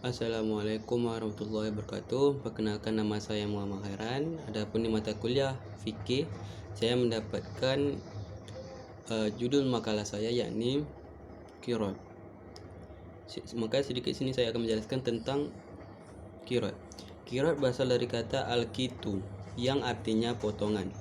Assalamualaikum warahmatullahi wabarakatuh. Perkenalkan, nama saya Muhammad Khairan. Adapun di mata kuliah fikih, saya mendapatkan judul makalah saya yakni qira'at. Maka sedikit sini saya akan menjelaskan tentang qira'at. Qira'at berasal dari kata al-qitu yang artinya potongan.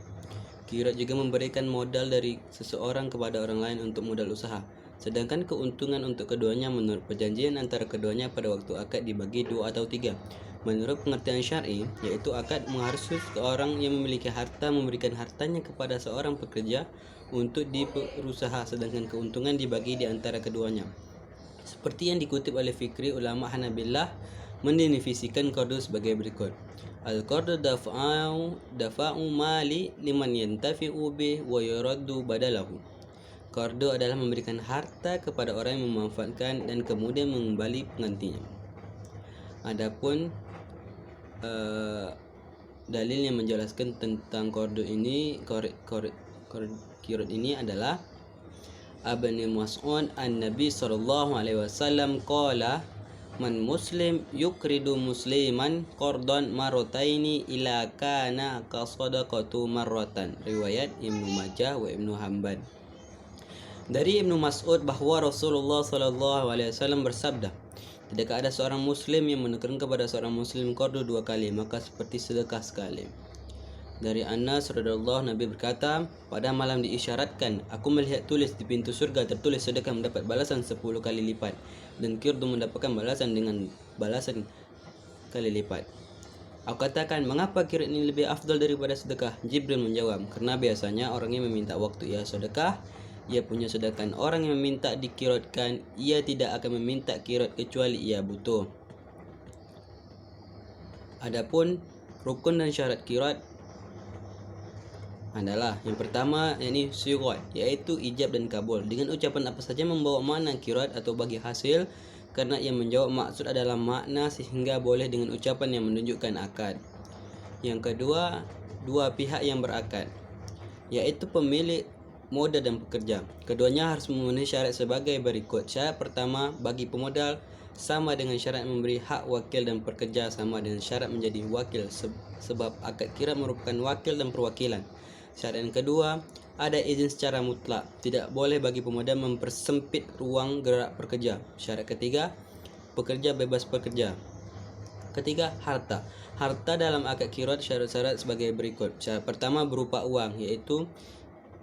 Qira'at juga memberikan modal dari seseorang kepada orang lain untuk modal usaha. Sedangkan keuntungan untuk keduanya menurut perjanjian antara keduanya pada waktu akad dibagi 2 atau 3. Menurut pengertian syar'i, yaitu akad mengharuskan seorang yang memiliki harta memberikan hartanya kepada seorang pekerja untuk berusaha, sedangkan keuntungan dibagi di antara keduanya. Seperti yang dikutip oleh Fikri, ulama Hanabilah mendefinisikan qardu sebagai berikut. Al-qardu dafa'u mali liman yantafi'u bih wa yuraddu badalahu. Qardu adalah memberikan harta kepada orang yang memanfaatkan dan kemudian mengembali penggantinya. Adapun dalil yang menjelaskan tentang qardu ini, qira'at ini adalah Ibnu Mas'ud an-Nabi sallallahu alaihi wasallam qala man muslim yukridu musliman qardan marrataini ila kana ka sadaqatu marratan. Riwayat Ibnu Majah wa Ibnu Hanbal. Dari Ibnu Mas'ud bahwa Rasulullah SAW bersabda, tidakkah ada seorang muslim yang menukarkan kepada seorang muslim qardu 2 kali, maka seperti sedekah sekali. Dari Anas radhiyallahu Nabi berkata, pada malam diisyaratkan, aku melihat tulis di pintu surga tertulis sedekah mendapat balasan 10 kali lipat, dan qirdu mendapatkan balasan dengan balasan kali lipat. Aku katakan, mengapa qira'at ini lebih afdal daripada sedekah? Jibril menjawab, karena biasanya orang yang meminta waktu ia sedekah, ia punya, sedangkan orang yang meminta diqiraatkan, ia tidak akan meminta qiraat kecuali ia butuh. Adapun rukun dan syarat qiraat adalah yang pertama yakni syirat, yaitu ijab dan kabul. Dengan ucapan apa saja membawa makna qiraat atau bagi hasil, karena ia menjawab maksud adalah makna sehingga boleh dengan ucapan yang menunjukkan akad. Yang kedua, dua pihak yang berakad, yaitu pemilik modal dan pekerja. Keduanya harus memenuhi syarat sebagai berikut. Syarat pertama, bagi pemodal sama dengan syarat memberi hak wakil, dan pekerja sama dengan syarat menjadi wakil, sebab akad qiraat merupakan wakil dan perwakilan. Syarat yang kedua, ada izin secara mutlak, tidak boleh bagi pemodal mempersempit ruang gerak pekerja. Syarat ketiga, pekerja bebas bekerja. Ketiga, harta. Harta dalam akad qiraat syarat-syarat sebagai berikut. Syarat pertama berupa uang, yaitu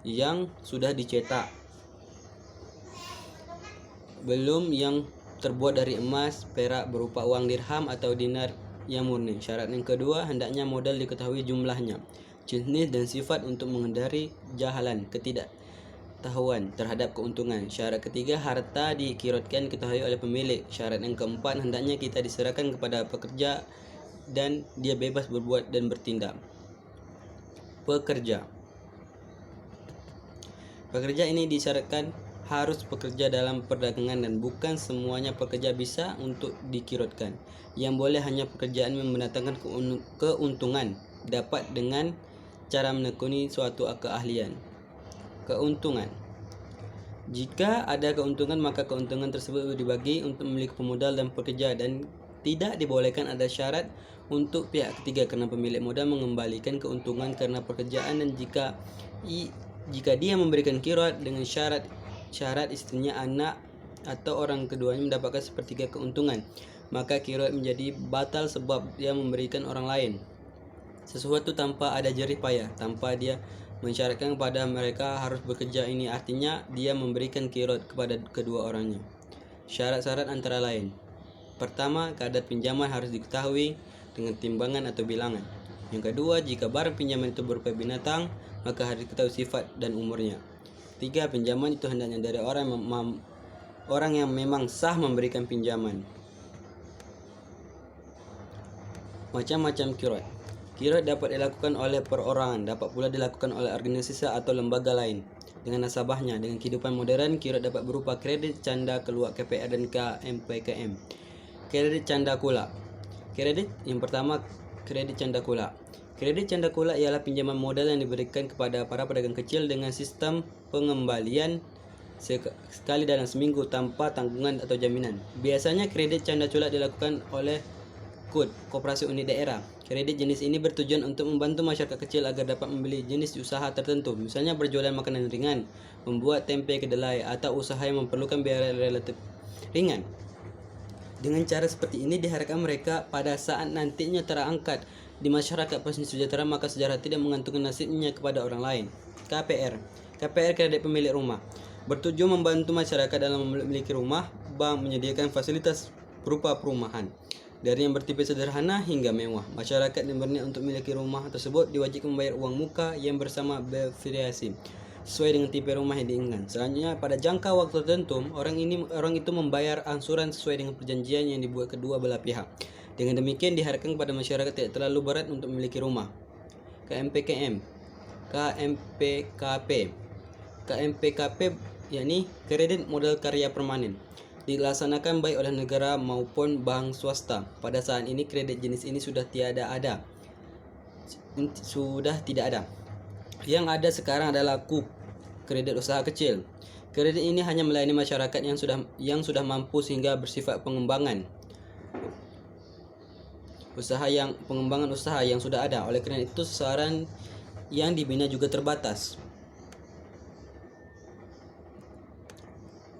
yang sudah dicetak, belum yang terbuat dari emas, perak berupa uang dirham atau dinar yang murni. Syarat yang kedua, hendaknya modal diketahui jumlahnya, jenis dan sifat untuk menghindari jahalan, ketidaktahuan terhadap keuntungan. Syarat ketiga, harta diqiraatkan diketahui oleh pemilik. Syarat yang keempat, hendaknya kita diserahkan kepada pekerja dan dia bebas berbuat dan bertindak. Pekerja ini disyaratkan harus bekerja dalam perdagangan, dan bukan semuanya pekerja bisa untuk diqiraatkan. Yang boleh hanya pekerjaan yang mendatangkan keuntungan, dapat dengan cara menekuni suatu keahlian. Keuntungan. Jika ada keuntungan, maka keuntungan tersebut dibagi untuk memiliki pemodal dan pekerja, dan tidak dibolehkan ada syarat untuk pihak ketiga, karena pemilik modal mengembalikan keuntungan karena pekerjaan, dan jika dia memberikan qiraat dengan syarat istrinya, anak atau orang keduanya mendapatkan sepertiga keuntungan, maka qiraat menjadi batal sebab dia memberikan orang lain sesuatu tanpa ada jerih payah, tanpa dia mensyaratkan kepada mereka harus bekerja. Ini artinya dia memberikan qiraat kepada kedua orangnya. Syarat-syarat antara lain. Pertama, kadar pinjaman harus diketahui dengan timbangan atau bilangan. Yang kedua, jika barang pinjaman itu berupa binatang, maka harus diketahui sifat dan umurnya. Tiga, pinjaman itu hendaknya dari orang yang memang sah memberikan pinjaman. Macam-macam qiraat. Qiraat dapat dilakukan oleh perorangan, dapat pula dilakukan oleh organisasi atau lembaga lain dengan nasabahnya. Dengan kehidupan modern, qiraat dapat berupa kredit, canda, keluar KPR dan KMPKM. Kredit canda kula. Yang pertama, kredit canda kula. Kredit canda kula ialah pinjaman modal yang diberikan kepada para pedagang kecil dengan sistem pengembalian sekali dalam seminggu tanpa tanggungan atau jaminan. Biasanya kredit canda culak dilakukan oleh KUD, Koperasi Unit Daerah. Kredit jenis ini bertujuan untuk membantu masyarakat kecil agar dapat membeli jenis usaha tertentu, misalnya berjualan makanan ringan, membuat tempe kedelai, atau usaha yang memerlukan biaya relatif ringan. Dengan cara seperti ini diharapkan mereka pada saat nantinya terangkat di masyarakat pasien sejahtera maka sejarah tidak menggantungkan nasibnya kepada orang lain. KPR, kredit pemilik rumah, bertujuan membantu masyarakat dalam memiliki rumah. Bank menyediakan fasilitas berupa perumahan, dari yang bertipe sederhana hingga mewah. Masyarakat yang berniat untuk memiliki rumah tersebut diwajibkan membayar uang muka yang bersama bervariasi sesuai dengan tipe rumah yang diinginkan. Selanjutnya, pada jangka waktu tertentu, orang itu membayar angsuran sesuai dengan perjanjian yang dibuat kedua belah pihak. Dengan demikian diharapkan kepada masyarakat tidak terlalu berat untuk memiliki rumah. KMPKP yakni kredit modal karya permanen, dilaksanakan baik oleh negara maupun bank swasta. Pada saat ini kredit jenis ini sudah tidak ada. Yang ada sekarang adalah KUK, kredit usaha kecil. Kredit ini hanya melayani masyarakat yang sudah mampu sehingga bersifat pengembangan usaha yang sudah ada. Oleh karena itu, sasaran yang dibina juga terbatas.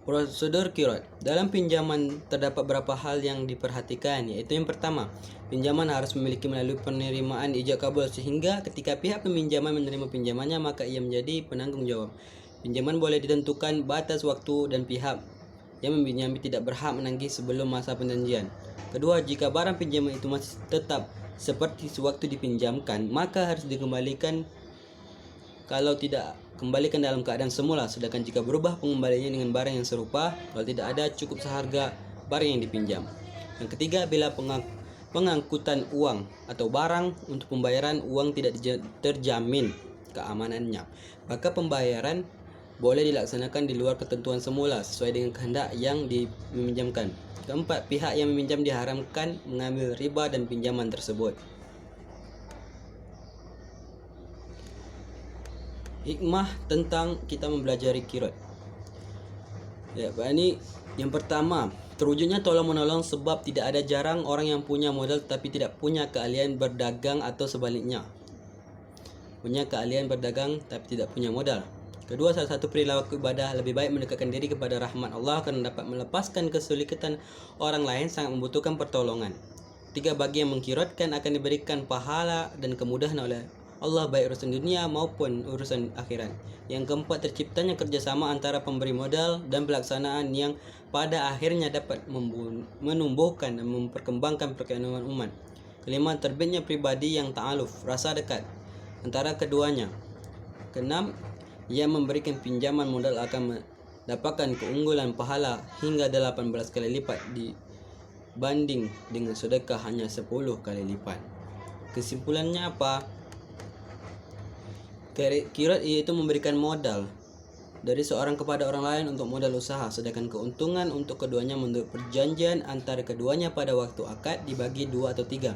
Prosedur kirot. Dalam pinjaman terdapat beberapa hal yang diperhatikan, yaitu yang pertama, pinjaman harus memiliki melalui penerimaan ijab kabul, sehingga ketika pihak peminjaman menerima pinjamannya maka ia menjadi penanggung jawab. Pinjaman boleh ditentukan batas waktu dan pihak yang meminjami tidak berhak menagih sebelum masa perjanjian. Kedua, jika barang pinjaman itu masih tetap seperti sewaktu dipinjamkan, maka harus dikembalikan. Kalau tidak, kembalikan dalam keadaan semula. Sedangkan jika berubah, pengembaliannya dengan barang yang serupa. Kalau tidak ada, cukup seharga barang yang dipinjam. Yang ketiga, bila pengangkutan uang atau barang untuk pembayaran uang tidak terjamin keamanannya, maka pembayaran boleh dilaksanakan di luar ketentuan semula sesuai dengan kehendak yang diminjamkan. Keempat, pihak yang meminjam diharamkan mengambil riba dan pinjaman tersebut. Hikmah tentang kita mempelajari kirot. Ini yang pertama, terwujudnya tolong menolong sebab tidak ada jarang orang yang punya modal tapi tidak punya keahlian berdagang, atau sebaliknya, punya keahlian berdagang tapi tidak punya modal. Kedua, salah satu perilaku ibadah lebih baik mendekatkan diri kepada rahmat Allah karena dapat melepaskan kesulitan orang lain sangat membutuhkan pertolongan. Tiga, bagi yang mengkirotkan akan diberikan pahala dan kemudahan oleh Allah baik urusan dunia maupun urusan akhirat. Yang keempat, terciptanya kerjasama antara pemberi modal dan pelaksanaan yang pada akhirnya dapat menumbuhkan dan memperkembangkan perekonomian umat. Kelima, terbitnya pribadi yang ta'aluf, rasa dekat antara keduanya. Keenam, yang memberikan pinjaman modal akan mendapatkan keunggulan pahala hingga 18 kali lipat dibanding dengan sedekah hanya 10 kali lipat. Kesimpulannya apa? Kirot yaitu memberikan modal dari seorang kepada orang lain untuk modal usaha, sedangkan keuntungan untuk keduanya menurut perjanjian antara keduanya pada waktu akad dibagi 2 atau 3.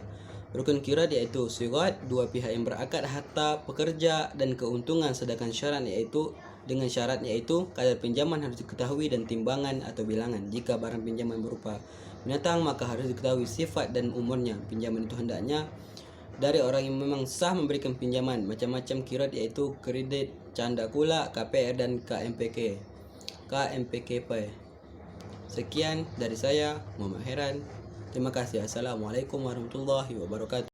Rukun kirot yaitu sirat, dua pihak yang berakad, harta pekerja, dan keuntungan, sedangkan syarat yaitu kadar pinjaman harus diketahui dan timbangan atau bilangan. Jika barang pinjaman berupa binatang maka harus diketahui sifat dan umurnya. Pinjaman itu hendaknya dari orang yang memang sah memberikan pinjaman. Macam-macam kirot yaitu kredit, canda kulak, KPR, dan KMPKP. Sekian dari saya, Muhammad Heran. Terima kasih. Assalamualaikum warahmatullahi wabarakatuh.